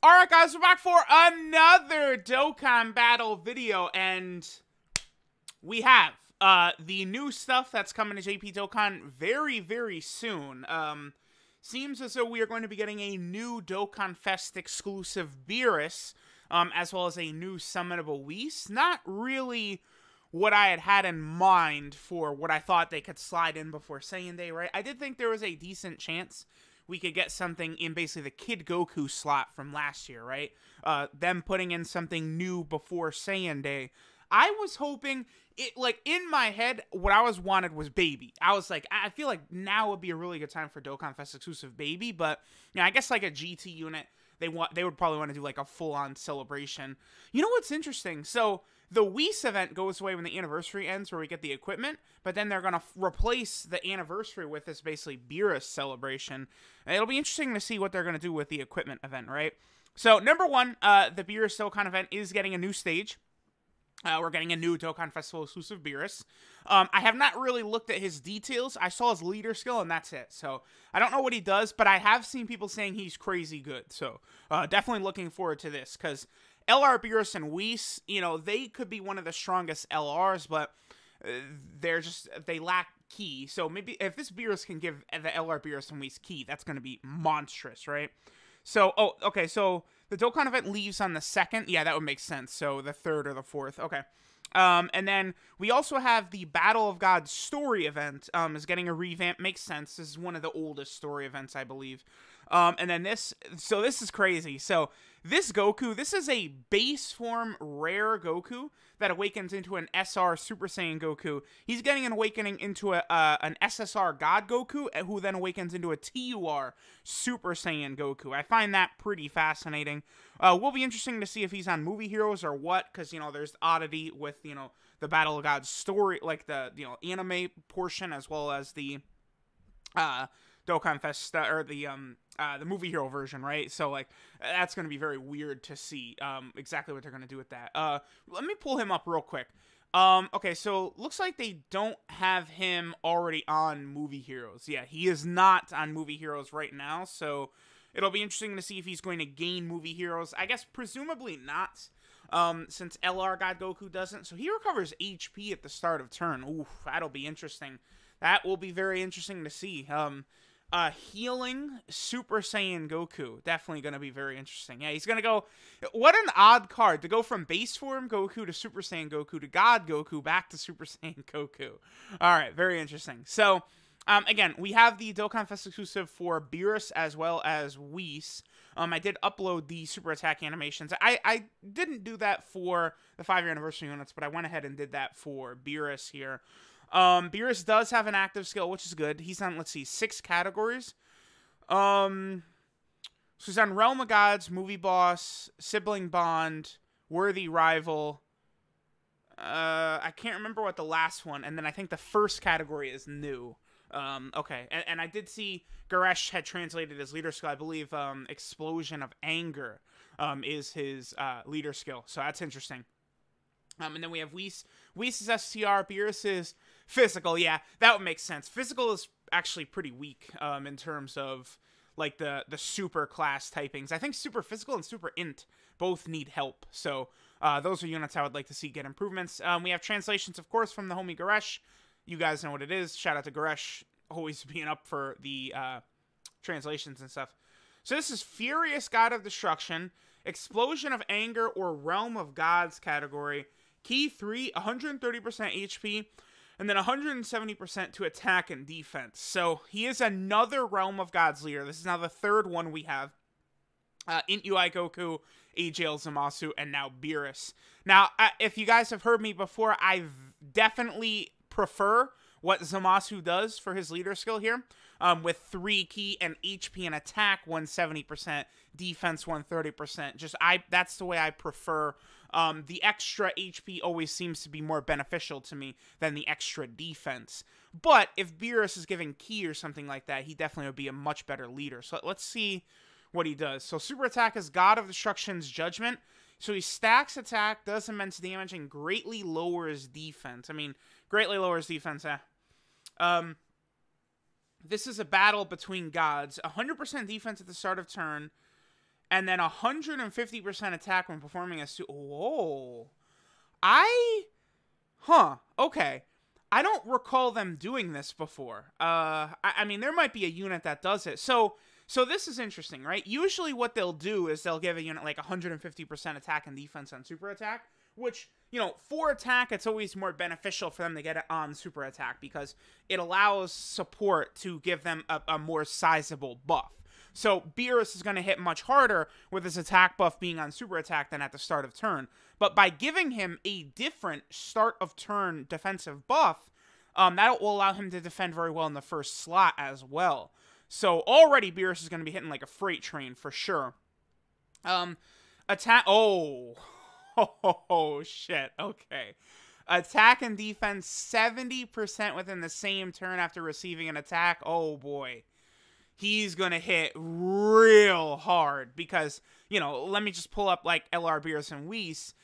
Alright guys, we're back for another Dokkan battle video, and we have the new stuff that's coming to JP Dokkan very, very soon. Seems as though we are going to be getting a new Dokkan Fest exclusive Beerus, as well as a new summonable Whis. Not really what I had in mind for what I thought they could slide in before Saiyan Day, right? I did think there was a decent chance we could get something in basically the Kid Goku slot from last year, right? Them putting in something new before Saiyan Day. I was hoping, in my head, what I wanted was Baby. I was like, I feel like now would be a really good time for Dokkan Fest exclusive Baby, but, you know, I guess like a GT unit, they would probably want to do like a full-on celebration. You know what's interesting? So, the Whis event goes away when the anniversary ends, where we get the equipment, but then they're going to replace the anniversary with this basically Beerus celebration. And it'll be interesting to see what they're going to do with the equipment event, right? So, number one, the Beerus Dokkan event is getting a new stage. We're getting a new Dokkan Festival exclusive Beerus. I have not really looked at his details. I saw his leader skill, and that's it. So, I don't know what he does, but I have seen people saying he's crazy good. So, definitely looking forward to this, because LR Beerus and Whis, you know, they could be one of the strongest LRs, but they lack key. So maybe if this Beerus can give the LR Beerus and Whis key, that's going to be monstrous, right? So, okay, so the Dokkan event leaves on the 2nd. Yeah, that would make sense. So the 3rd or the 4th. Okay. And then we also have the Battle of Gods story event is getting a revamp. Makes sense. This is one of the oldest story events, I believe. And then this is crazy. So this Goku, this is a base form rare Goku that awakens into an SR Super Saiyan Goku. He's getting an awakening into an SSR God Goku, who then awakens into a TUR Super Saiyan Goku. I find that pretty fascinating. Will be interesting to see if he's on Movie Heroes or what, because, you know, there's oddity with, you know, the Battle of Gods story, like the, you know, anime portion, as well as the Dokkan Fest, or the movie hero version, right? So, like, that's going to be very weird to see exactly what they're going to do with that. Let me pull him up real quick. Okay, so looks like they don't have him already on Movie Heroes. Yeah, he is not on Movie Heroes right now, so it'll be interesting to see if he's going to gain Movie Heroes. I guess presumably not, since LR God Goku doesn't. So he recovers HP at the start of turn. Ooh, that'll be interesting. That will be very interesting to see. Healing Super Saiyan Goku. Definitely going to be very interesting. Yeah, he's going to go... What an odd card. To go from base form Goku to Super Saiyan Goku to God Goku back to Super Saiyan Goku. Alright, very interesting. So, again, we have the Dokkan Fest exclusive for Beerus as well as Whis. I did upload the Super Attack animations. I didn't do that for the 5-year anniversary units, but I went ahead and did that for Beerus here. Beerus does have an active skill, which is good. He's on, let's see, 6 categories. So he's on Realm of Gods, Movie Boss, Sibling Bond, Worthy Rival. I can't remember what the last one, and then I think the first category is new. Okay, and I did see Goresh had translated his leader skill. I believe, Explosion of Anger, is his, leader skill. So that's interesting. And then we have Whis. Whis is STR. Beerus is physical. Yeah, that would make sense. Physical is actually pretty weak in terms of, like, the super class typings. I think super physical and super int both need help. So those are units I would like to see get improvements. We have translations, of course, from the homie Goresh. You guys know what it is. Shout out to Goresh, always being up for the translations and stuff. So this is Furious God of Destruction, Explosion of Anger, or Realm of Gods category. Key 3, 130% HP, and then 170% to attack and defense. So he is another Realm of Gods leader. This is now the 3rd one we have. Int UI Goku, AJL Zamasu, and now Beerus. Now, if you guys have heard me before, I definitely prefer what Zamasu does for his leader skill here, with 3 key and HP and attack 170%, defense 130%. That's the way I prefer. The extra HP always seems to be more beneficial to me than the extra defense. But if Beerus is giving key or something like that, he definitely would be a much better leader. So let's see what he does. So Super Attack is God of Destruction's Judgment. So he stacks attack, does immense damage, and greatly lowers defense. I mean, greatly lowers defense, This is a battle between gods. 100% defense at the start of turn. And then 150% attack when performing a Whoa. Okay. I don't recall them doing this before. I mean, there might be a unit that does it. So this is interesting, right? Usually what they'll do is they'll give a unit like 150% attack and defense on super attack, which, you know, for attack, it's always more beneficial for them to get it on super attack because it allows support to give them a more sizable buff. So Beerus is going to hit much harder with his attack buff being on super attack than at the start of turn. But by giving him a different start of turn defensive buff, that will allow him to defend very well in the first slot as well. So already Beerus is going to be hitting like a freight train for sure. Attack. Oh, shit. Okay. Attack and defense 70% within the same turn after receiving an attack. Oh boy. He's going to hit real hard because, you know, let me just pull up like LR Beerus and Whis.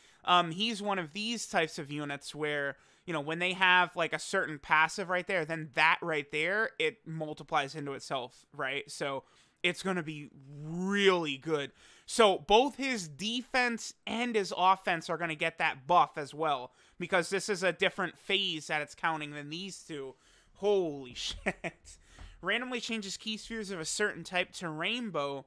He's one of these types of units where, you know, when they have like a certain passive right there, then that right there, it multiplies into itself, right? So it's going to be really good. So both his defense and his offense are going to get that buff as well because this is a different phase that it's counting than these two. Holy shit. Randomly changes key spheres of a certain type to rainbow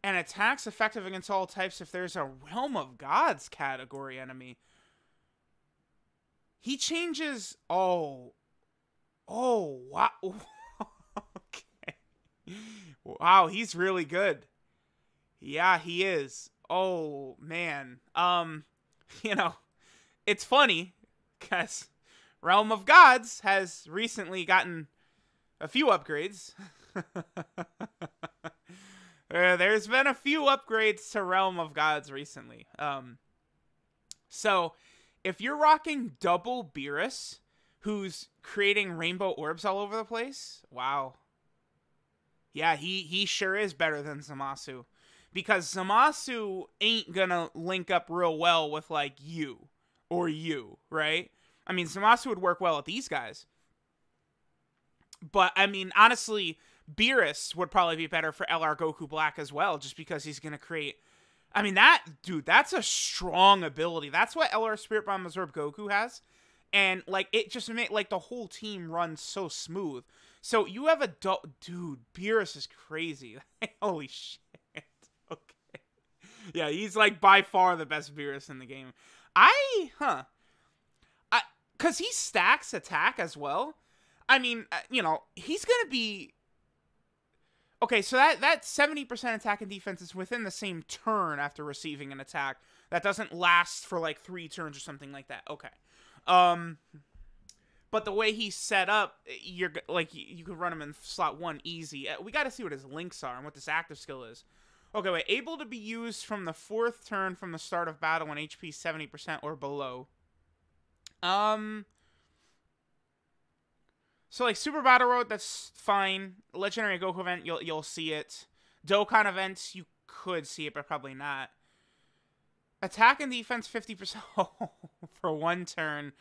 and attacks effective against all types if there's a Realm of Gods category enemy. He changes... Oh, wow. Okay. Wow, he's really good. Yeah, he is. Oh, man. You know, it's funny because Realm of Gods has recently gotten a few upgrades. There's been a few upgrades to Realm of Gods recently. So if you're rocking double Beerus, who's creating rainbow orbs all over the place, wow. Yeah, he sure is better than Zamasu. Because Zamasu ain't gonna link up real well with, like, you. Or you, right? I mean, Zamasu would work well with these guys. But, I mean, honestly, Beerus would probably be better for LR Goku Black as well, just because he's going to create... I mean, that's a strong ability. That's what LR Spirit Bomb Absorb Goku has. And, like, it just made, like, the whole team run so smooth. So, you have a... Dude, Beerus is crazy. Holy shit. Okay. Yeah, he's, like, by far the best Beerus in the game. Because he stacks attack as well. I mean, you know, he's going to be... Okay, so that 70% attack and defense is within the same turn after receiving an attack. That doesn't last for, like, 3 turns or something like that. Okay. But the way he's set up, you're like, you could run him in slot 1 easy. We got to see what his links are and what this active skill is. Okay, wait. Able to be used from the 4th turn from the start of battle when HP 70% or below. So, like, Super Battle Road, that's fine. Legendary Goku event, you'll see it. Dokkan events, you could see it, but probably not. Attack and defense, 50% for 1 turn.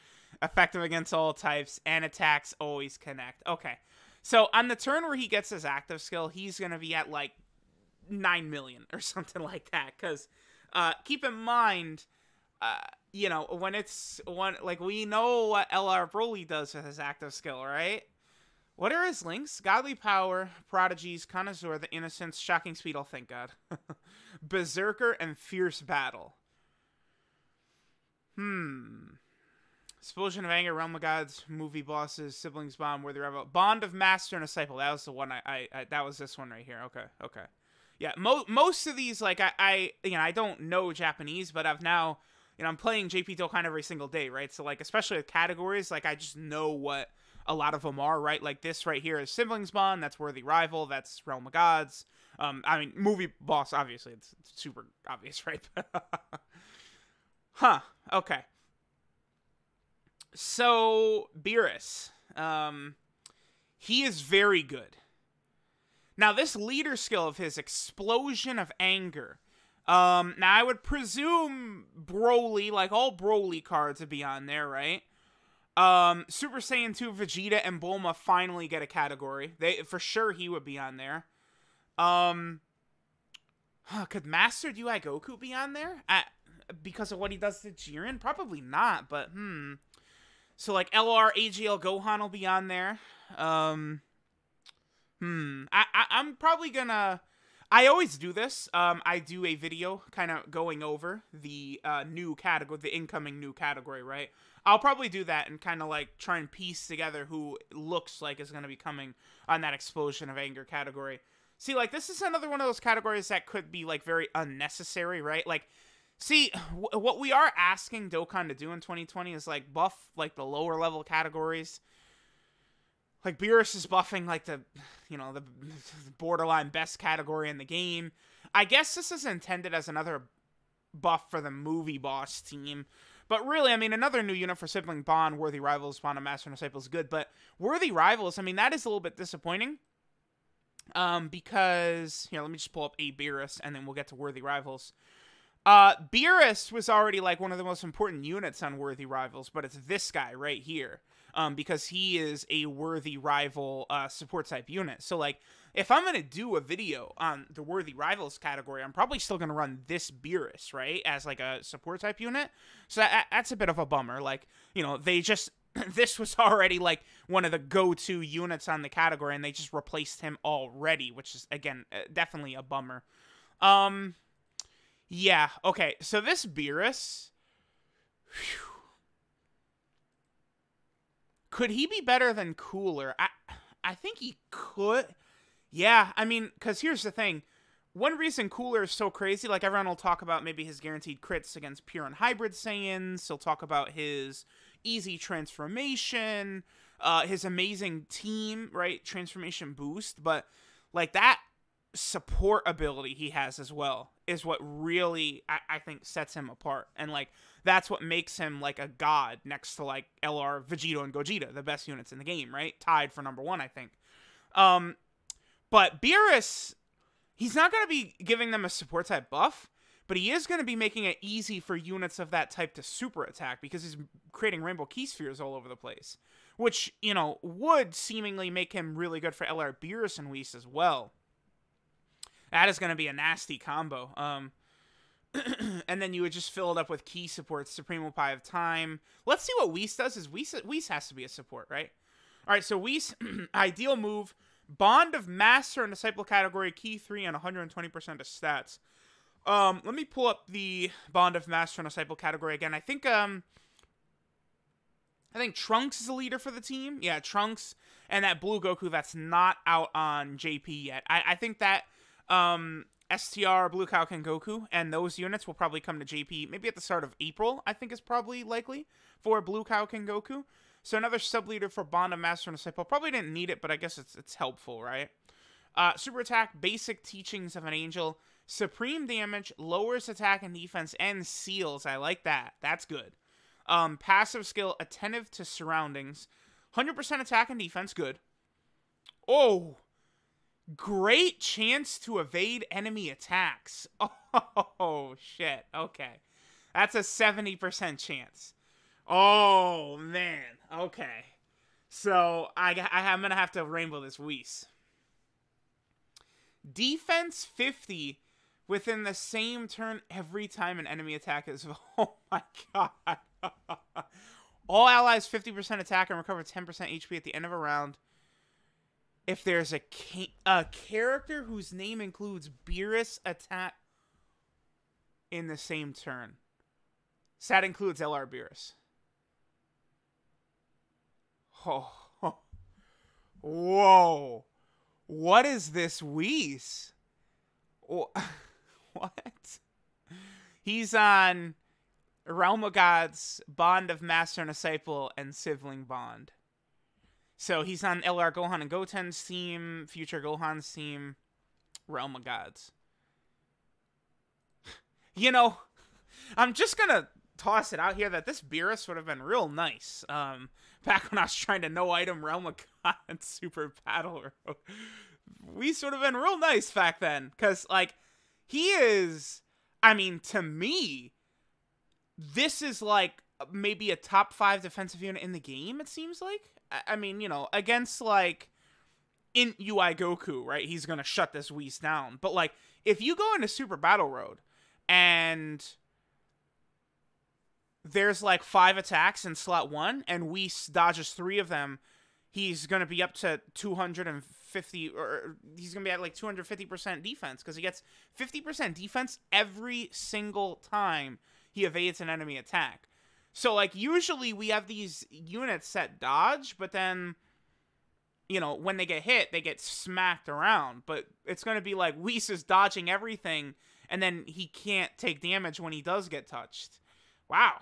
Effective against all types. And attacks always connect. Okay. So, on the turn where he gets his active skill, he's going to be at, like, 9 million or something like that. Because, keep in mind... you know, when it's one, like, we know what LR Broly does with his active skill, right? What are his links? Godly Power, Prodigies, Connoisseur, the Innocence, Shocking Speed, oh, thank God. Berserker, and Fierce Battle. Explosion of Anger, Realm of Gods, Movie Bosses, Siblings Bond, Worthy Rival. Bond of Master and Disciple. That was the one that was this one right here. Okay. Yeah, most of these, like, I don't know Japanese, but I've now... You know, I'm playing JP Dokkan every single day, right? So, like, especially with categories, like, I just know what a lot of them are, right? Like, this right here is Siblings Bond. That's Worthy Rival. That's Realm of Gods. I mean, Movie Boss, obviously. It's super obvious, right? Okay. So, Beerus. He is very good. Now, this leader skill of his, Explosion of Anger... now, I would presume Broly, like all Broly cards would be on there, right? Super Saiyan 2, Vegeta, and Bulma finally get a category. For sure he would be on there. Could Mastered UI Goku be on there? Because of what he does to Jiren? Probably not, but So, like, LR AGL Gohan will be on there. I'm probably gonna... I always do this. I do a video kind of going over the new category, the incoming new category, right? I'll probably do that and kind of, like, try and piece together who looks like is going to be coming on that Explosion of Anger category. See, like, this is another one of those categories that could be, like, very unnecessary, right? Like, see, what we are asking Dokkan to do in 2020 is, like, buff, like, the lower level categories. Like, Beerus is buffing, like, the borderline best category in the game. I guess this is intended as another buff for the movie boss team. But really, I mean, another new unit for Sibling Bond, Worthy Rivals, Bond of Master and Disciple is good. But Worthy Rivals, I mean, that is a little bit disappointing. Because, let me just pull up a Beerus, and then we'll get to Worthy Rivals. Beerus was already, like, one of the most important units on Worthy Rivals, but it's this guy right here. Because he is a Worthy Rival, support type unit. So, like, if I'm gonna do a video on the Worthy Rivals category, I'm probably still gonna run this Beerus, right? As, like, a support type unit. So that's a bit of a bummer. Like, they just... this was already, like, one of the go-to units on the category, and they just replaced him already, which is, again, definitely a bummer. Yeah, okay, so this Beerus... Whew. Could he be better than Cooler? I think he could. Yeah, I mean, because here's the thing. One reason Cooler is so crazy, like, everyone will talk about maybe his guaranteed crits against pure and hybrid Saiyans. He'll talk about his easy transformation, his amazing team, right? Transformation boost. But, like, that support ability he has as well is what really, I think, sets him apart. And, like, that's what makes him, like, a god next to, like, LR, Vegito, and Gogeta, the best units in the game, right? Tied for #1, I think. But Beerus... he's not going to be giving them a support type buff, but he is going to be making it easy for units of that type to super attack because he's creating rainbow key spheres all over the place, which, would seemingly make him really good for LR Beerus and Whis as well. That is going to be a nasty combo. And then you would just fill it up with key supports, Supremo Pie of Time. Let's see what Whis does. Whis has to be a support, right? All right, so Whis, ideal move... Bond of Master and Disciple category, key 3 and 120% of stats. Let me pull up the Bond of Master and Disciple category again. I think Trunks is the leader for the team. Yeah, Trunks and that blue Goku that's not out on JP yet. I think that STR, Blue Kaioken Goku, and those units will probably come to JP maybe at the start of April, I think is probably likely for Blue Kaioken Goku. So another sub-leader for Bond of Master and Disciple. Probably didn't need it, but I guess it's helpful, right? Super Attack, Basic Teachings of an Angel. Supreme Damage, lowers attack and defense, and seals. I like that. That's good. Passive skill, Attentive to Surroundings. 100% attack and defense, good. Oh, great chance to evade enemy attacks. Oh, shit. Okay. That's a 70% chance. Oh, man. Okay. So, I'm going to have to rainbow this Whis. Defense 50 within the same turn every time an enemy attack is... Oh, my God. All allies 50% attack and recover 10% HP at the end of a round. If there's a character whose name includes Beerus attack in the same turn. So that includes LR Beerus. Oh, whoa. What is this Whis? What? He's on Realm of Gods, Bond of Master and Disciple, and Sibling Bond. So he's on LR Gohan and Goten's team, Future Gohan's team, Realm of Gods. I'm just going to toss it out here that this Beerus would have been real nice. Back when I was trying to no-item Realm of God and Super Battle Road. We sort of been real nice back then. Because, like, he is... I mean, to me, this is, like, maybe a top 5 defensive unit in the game, it seems like. I mean, against, like, in UI Goku, right? He's going to shut this Whis down. But, like, if you go into Super Battle Road and there's like 5 attacks in slot 1 and Whis dodges 3 of them, he's going to be up to 250, or he's going to be at like 250% defense because he gets 50% defense every single time he evades an enemy attack. So, like, usually we have these units that dodge, but then, you know, when they get hit, they get smacked around. But it's going to be like Whis is dodging everything, and then he can't take damage when he does get touched. Wow.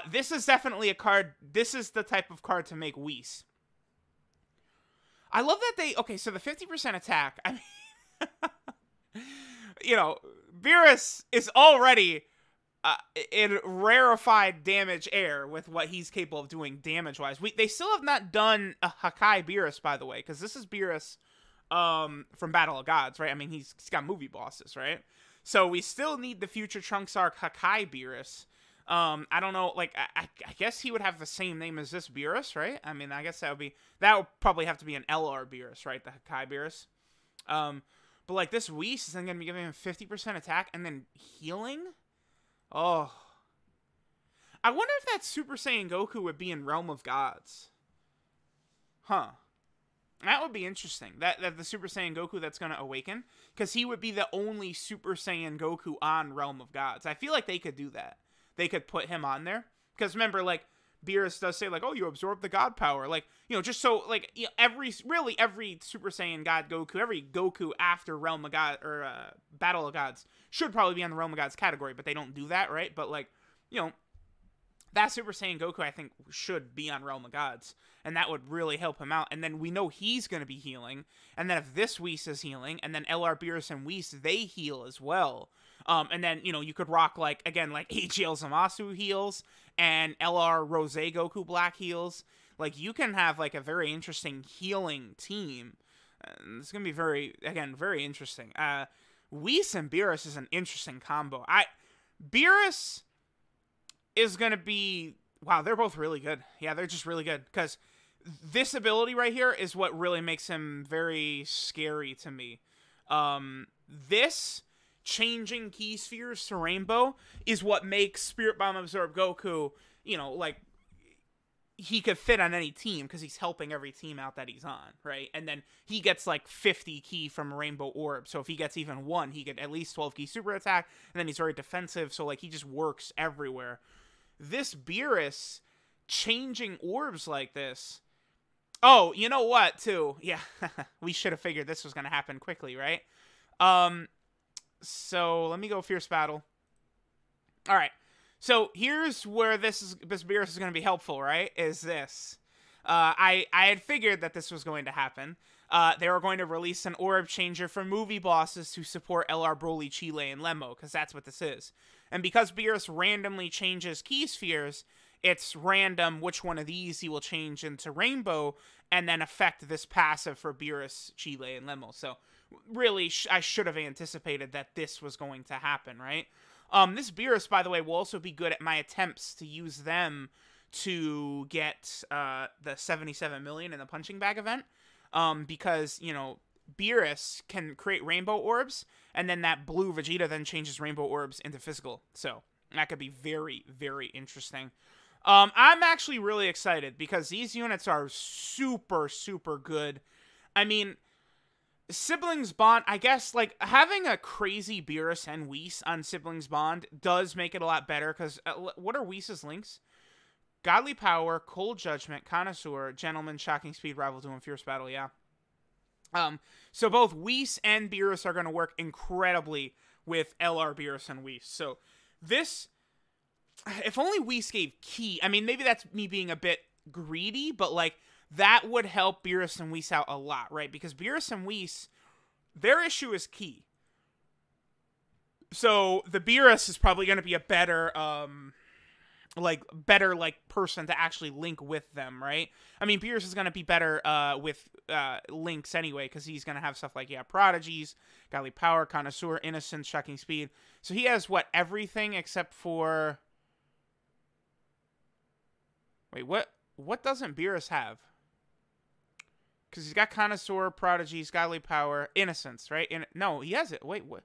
This is definitely a card. This is the type of card to make Whis. I love that they... Okay, so the 50% attack, I mean... you know, Beerus is already in rarefied damage air with what he's capable of doing damage-wise. They still have not done a Hakai Beerus, by the way, because this is Beerus from Battle of Gods, right? I mean, he's got movie bosses, right? So we still need the future Trunks Arc Hakai Beerus. I don't know, like, I guess he would have the same name as this Beerus, right? I mean, I guess that would probably have to be an LR Beerus, right? The Hakai Beerus. But, like, this Whis is then going to be giving him 50% attack and then healing? Oh. I wonder if that Super Saiyan Goku would be in Realm of Gods. Huh. That would be interesting. That the Super Saiyan Goku that's going to awaken. Because he would be the only Super Saiyan Goku on Realm of Gods. I feel like they could do that. They could put him on there. Because remember, like, Beerus does say, like, oh, you absorb the God power. Like, you know, just so, like, you know, every Super Saiyan God Goku, every Goku after Realm of God, or Battle of Gods, should probably be on the Realm of Gods category, but they don't do that, right? But, like, you know, that Super Saiyan Goku, I think, should be on Realm of Gods, and that would really help him out. And then we know he's going to be healing, and then if this Whis is healing, and then LR Beerus and Whis, they heal as well. And then, you know, you could rock, like, again, like, AGL Zamasu heals, and LR Rose Goku Black heals. Like, you can have, like, a very interesting healing team. It's going to be very interesting. Whis and Beerus is an interesting combo. Beerus is going to be... Wow, they're both really good. Yeah, they're just really good. Because this ability right here is what really makes him very scary to me. This... changing key spheres to rainbow is what makes Spirit Bomb Absorb Goku, you know, like, he could fit on any team because he's helping every team out that he's on, right? And then he gets, like, 50 key from Rainbow Orb, so if he gets even 1, he get at least 12 key super attack, and then he's very defensive, so, like, he just works everywhere. This Beerus changing orbs like this... Oh, you know what, too? Yeah, we should have figured this was going to happen quickly, right? So, let me go Fierce Battle. Alright. So, here's where this Beerus is going to be helpful, right? Is this. I had figured that this was going to happen. They were going to release an Orb Changer for movie bosses to support LR Broly, Chile, and Lemmo, because that's what this is. And because Beerus randomly changes key spheres, it's random which one of these he will change into Rainbow, and then affect this passive for Beerus, Chile, and Lemmo. So, really, I should have anticipated that this was going to happen, right? This Beerus, by the way, will also be good at my attempts to use them to get the 77 million in the Punching Bag event. Because, you know, Beerus can create rainbow orbs, and then that blue Vegeta then changes rainbow orbs into physical. So, that could be very, very interesting. I'm actually really excited, because these units are super, super good. I mean... Siblings Bond, I guess, like, having a crazy Beerus and Whis on Siblings Bond does make it a lot better, because what are Whis' links? Godly Power, Cold Judgment, Connoisseur, Gentleman, Shocking Speed, Rival Duel, and Fierce Battle, yeah. So both Whis and Beerus are going to work incredibly with LR Beerus and Whis. So this, if only Whis gave Key, I mean, maybe that's me being a bit greedy, but, like, that would help Beerus and Whis out a lot, right? Because Beerus and Whis, their issue is Key. So the Beerus is probably going to be a better, better person to actually link with them, right? I mean, Beerus is going to be better with links anyway, because he's going to have stuff like, yeah, Prodigies, Godly Power, Connoisseur, Innocence, Shocking Speed. So he has, what, everything except for... Wait, what doesn't Beerus have? Because he's got Connoisseur, Prodigies, Godly Power, Innocence, right? No, he has it. Wait, what?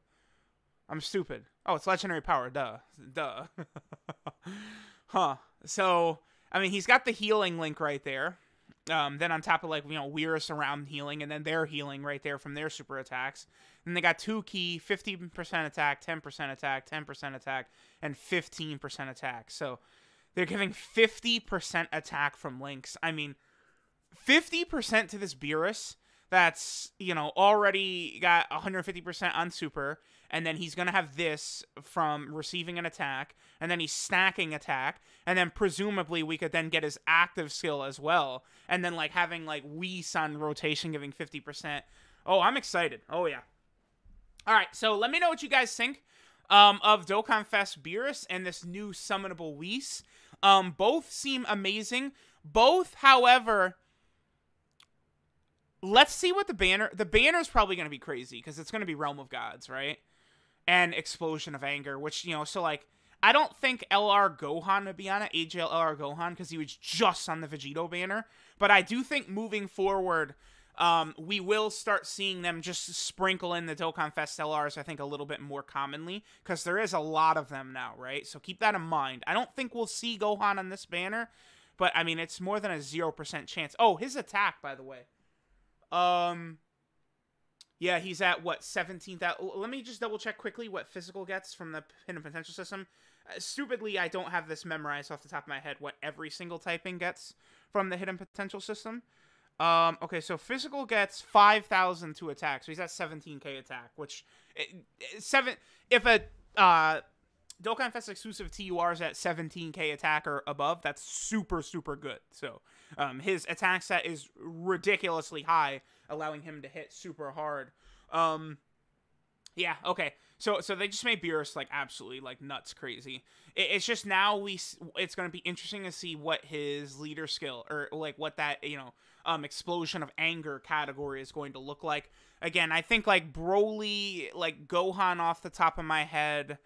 I'm stupid. Oh, it's legendary power. Duh. Duh. Huh. So, I mean, he's got the healing link right there. Then on top of, like, you know, Beerus around healing, and then their healing right there from their super attacks. And they got 2 key, 50% attack, 10% attack, 10% attack, and 15% attack. So they're giving 50% attack from links. I mean, 50% to this Beerus that's, you know, already got 150% on super, and then he's going to have this from receiving an attack, and then he's stacking attack, and then presumably we could then get his active skill as well, and then, like, having, like, Whis on rotation giving 50%. Oh, I'm excited. Oh, yeah. All right, so let me know what you guys think of DOKKANFEST BEERUS and this new summonable Whis. Both seem amazing. Both, however... Let's see what the banner's probably going to be crazy, because it's going to be Realm of Gods, right? And Explosion of Anger, which, you know, so, like, I don't think LR Gohan would be on it, AJL LR Gohan, because he was just on the Vegito banner. But I do think moving forward, we will start seeing them just sprinkle in the DOKKANFEST LRs, I think, a little bit more commonly, because there is a lot of them now, right? So keep that in mind. I don't think we'll see Gohan on this banner, but, I mean, it's more than a 0% chance. Oh, his attack, by the way. Yeah, he's at, what, 17,000? Let me just double check quickly what physical gets from the hidden potential system. Stupidly, I don't have this memorized off the top of my head, what every single typing gets from the hidden potential system. Okay, so physical gets 5,000 to attack, so he's at 17k attack, which, if a, DOKKANFEST exclusive TUR is at 17k attack or above, that's super, super good. So, his attack set is ridiculously high, allowing him to hit super hard. Yeah, okay. So they just made Beerus, like, absolutely, like, nuts crazy. It's just now it's going to be interesting to see what his leader skill, or, like, what that, you know, Explosion of Anger category is going to look like. Again, I think, like, Broly, like, Gohan off the top of my head...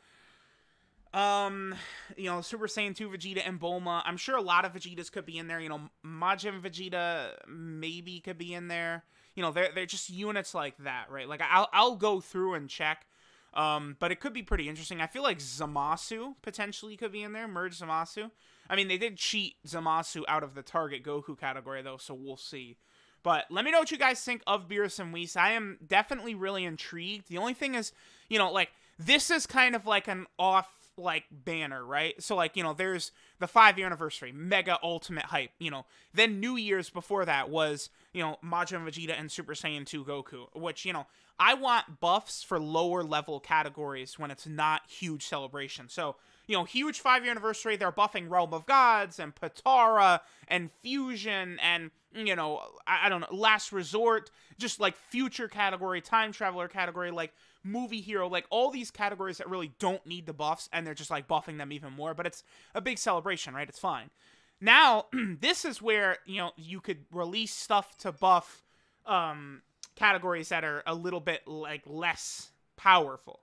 you know, Super Saiyan 2 Vegeta and Bulma. I'm sure a lot of Vegetas could be in there. You know, Majin Vegeta maybe could be in there. You know, they're just units like that, right? Like, I'll go through and check. But it could be pretty interesting. I feel like Zamasu potentially could be in there. Merge Zamasu. I mean, they did cheat Zamasu out of the Target Goku category, though, so we'll see. But let me know what you guys think of Beerus and Whis. I am definitely really intrigued. The only thing is, you know, like, this is kind of like an off, like, banner, right? So, like, you know, there's the 5-year anniversary, mega ultimate hype, you know. Then New Year's before that was, you know, Majin Vegeta and Super Saiyan 2 Goku, which, you know, I want buffs for lower level categories when it's not huge celebration. So, you know, huge 5-year anniversary, they're buffing Realm of Gods and Patara and Fusion and, you know, I don't know, Last Resort, just, like, future category, time traveler category, like, movie hero, like, all these categories that really don't need the buffs, and they're just, like, buffing them even more, but it's a big celebration, right? It's fine. Now, this is where, you know, you could release stuff to buff categories that are a little bit, like, less powerful.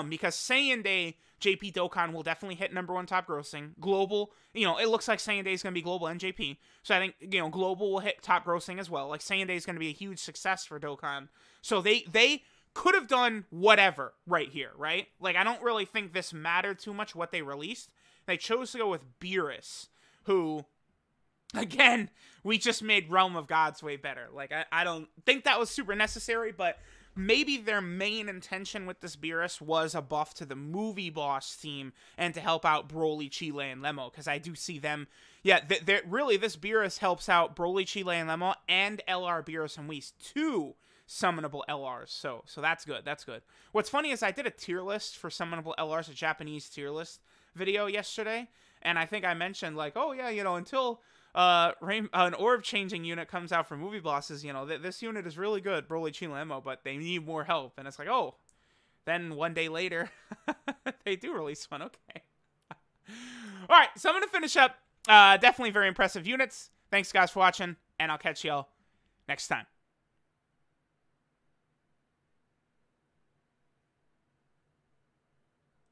Because Saiyan Day, JP Dokkan will definitely hit #1 top grossing. Global, you know, it looks like Saiyan Day is going to be global and JP. So I think, you know, global will hit top grossing as well. Like, Saiyan Day is going to be a huge success for Dokkan. So they could have done whatever right here, right? Like, I don't really think this mattered too much what they released. They chose to go with Beerus, who, again, we just made Realm of Gods way better. Like, I don't think that was super necessary, but maybe their main intention with this Beerus was a buff to the movie boss team and to help out Broly, Chile, and Lemo, because I do see them... Yeah, really, this Beerus helps out Broly, Chile, and Lemo, and LR Beerus and Whis, 2 summonable LRs, so that's good, that's good. What's funny is I did a tier list for summonable LRs, a Japanese tier list video yesterday, and I think I mentioned, like, oh yeah, you know, until an orb-changing unit comes out for movie bosses, you know, this unit is really good, Broly, Chile, Lemo, but they need more help, and it's like, oh, then one day later, they do release one, okay. Alright, so I'm gonna finish up, definitely very impressive units. Thanks guys for watching, and I'll catch y'all next time.